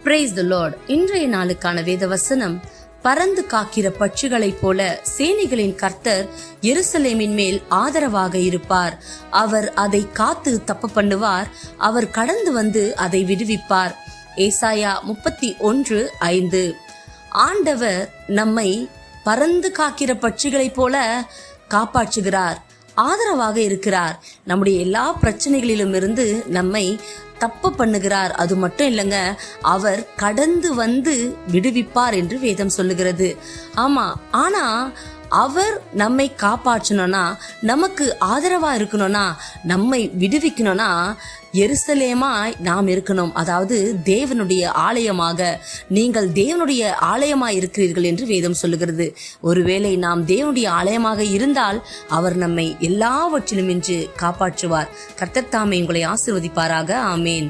Praise the Lord. இன்றைய நாளுக்கான வேத வசனம், பறந்து காக்கிற பட்சிகளைப் போல சேனைகளின் கர்த்தர் எருசலேமின் மேல் ஆதரவாக இருப்பார். அவர் அதை காத்து தப்ப பண்ணுவார். அவர் கடந்து வந்து அதை விடுவிப்பார். ஏசாயா 31:5. ஆண்டவர் நம்மை பறந்து காக்கிற பட்சிகளைப் போல காப்பாற்றுகிறார், ஆதரவாக இருக்கிறார். நம்முடைய எல்லா பிரச்சனைகளிலும் இருந்து நம்மை தப்ப பண்ணுகிறார். அது மட்டும் இல்லைங்க, அவர் கடந்து வந்து விடுவிப்பார் என்று வேதம் சொல்லுகிறது. ஆமா, ஆனா அவர் நம்மை காப்பாற்றணும்னா, நமக்கு ஆதரவா இருக்கணும்னா, நம்மை விடுவிக்கணும்னா எருசலேமாய் நாம் இருக்கணும். அதாவது தேவனுடைய ஆலயமாக, நீங்கள் தேவனுடைய ஆலயமாய் இருக்கிறீர்கள் என்று வேதம் சொல்லுகிறது. ஒருவேளை நாம் தேவனுடைய ஆலயமாக இருந்தால் அவர் நம்மை எல்லாவற்றிலும் இன்று காப்பாற்றுவார். கர்த்தர் தாமே உங்களை ஆசீர்வதிப்பாராக. ஆமேன்.